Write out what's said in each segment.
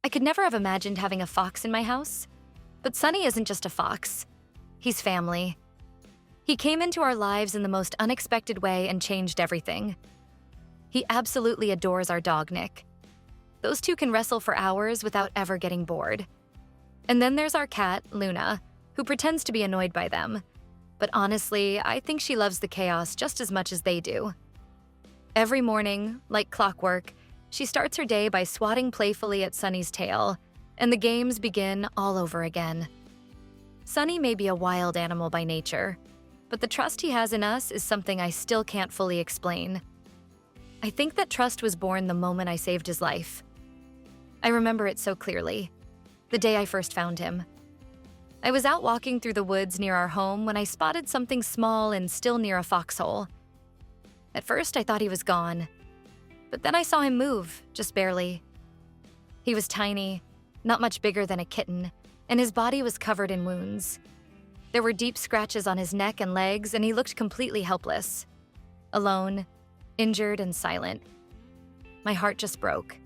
I could never have imagined having a fox in my house. But Sunny isn't just a fox. He's family. He came into our lives in the most unexpected way and changed everything. He absolutely adores our dog, Nick. Those two can wrestle for hours without ever getting bored. And then there's our cat, Luna, who pretends to be annoyed by them. But honestly, I think she loves the chaos just as much as they do. Every morning, like clockwork, she starts her day by swatting playfully at Sunny's tail, and the games begin all over again. Sunny may be a wild animal by nature, but the trust he has in us is something I still can't fully explain. I think that trust was born the moment I saved his life. I remember it so clearly, the day I first found him. I was out walking through the woods near our home when I spotted something small and still near a foxhole. At first, I thought he was gone, but then I saw him move, just barely. He was tiny, not much bigger than a kitten, and his body was covered in wounds. There were deep scratches on his neck and legs, and he looked completely helpless. Alone, injured, and silent. My heart just broke.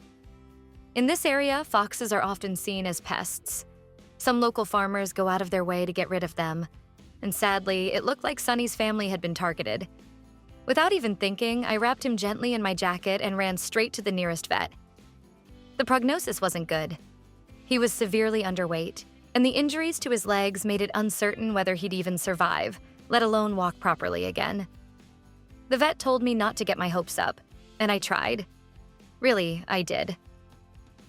In this area, foxes are often seen as pests. Some local farmers go out of their way to get rid of them, and sadly, it looked like Sunny's family had been targeted. Without even thinking, I wrapped him gently in my jacket and ran straight to the nearest vet. The prognosis wasn't good. He was severely underweight, and the injuries to his legs made it uncertain whether he'd even survive, let alone walk properly again. The vet told me not to get my hopes up, and I tried. Really, I did.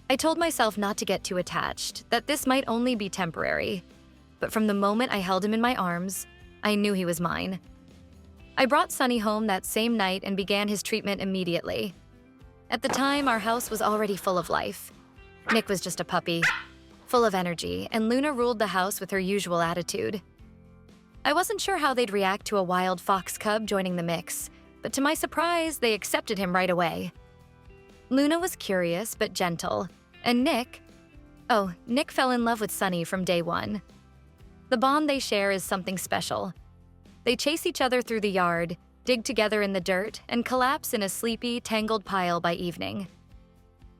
I told myself not to get too attached, that this might only be temporary. But from the moment I held him in my arms, I knew he was mine. I brought Sunny home that same night and began his treatment immediately. At the time, our house was already full of life. Nick was just a puppy, full of energy, and Luna ruled the house with her usual attitude. I wasn't sure how they'd react to a wild fox cub joining the mix, but to my surprise, they accepted him right away. Luna was curious but gentle, and Nick fell in love with Sunny from day one. The bond they share is something special. They chase each other through the yard, dig together in the dirt, and collapse in a sleepy, tangled pile by evening.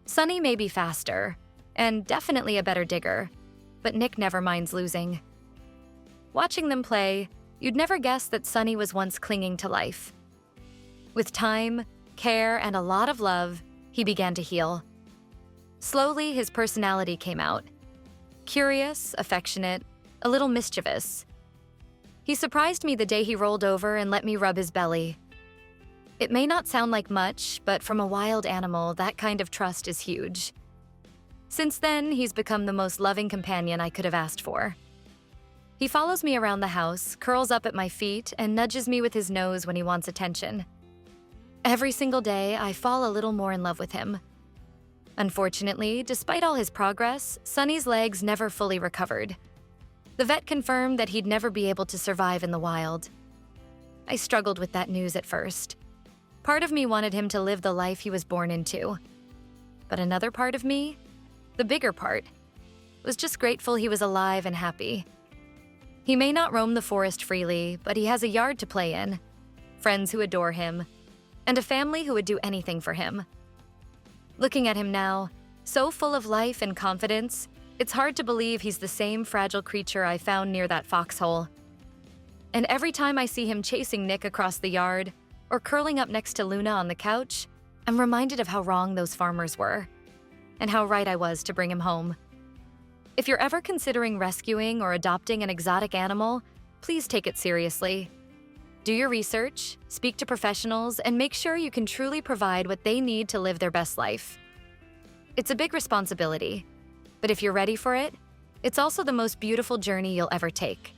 Sunny may be faster, and definitely a better digger, but Nick never minds losing. Watching them play, you'd never guess that Sunny was once clinging to life. With time, care, and a lot of love, he began to heal. Slowly, his personality came out. Curious, affectionate, a little mischievous. He surprised me the day he rolled over and let me rub his belly. It may not sound like much, but from a wild animal, that kind of trust is huge. Since then, he's become the most loving companion I could have asked for. He follows me around the house, curls up at my feet, and nudges me with his nose when he wants attention. Every single day, I fall a little more in love with him. Unfortunately, despite all his progress, Sunny's legs never fully recovered. The vet confirmed that he'd never be able to survive in the wild. I struggled with that news at first. Part of me wanted him to live the life he was born into. But another part of me, the bigger part, was just grateful he was alive and happy. He may not roam the forest freely, but he has a yard to play in, friends who adore him, and a family who would do anything for him. Looking at him now, so full of life and confidence, it's hard to believe he's the same fragile creature I found near that foxhole. And every time I see him chasing Nick across the yard or curling up next to Luna on the couch, I'm reminded of how wrong those farmers were and how right I was to bring him home. If you're ever considering rescuing or adopting an exotic animal, please take it seriously. Do your research, speak to professionals, and make sure you can truly provide what they need to live their best life. It's a big responsibility, but if you're ready for it, it's also the most beautiful journey you'll ever take.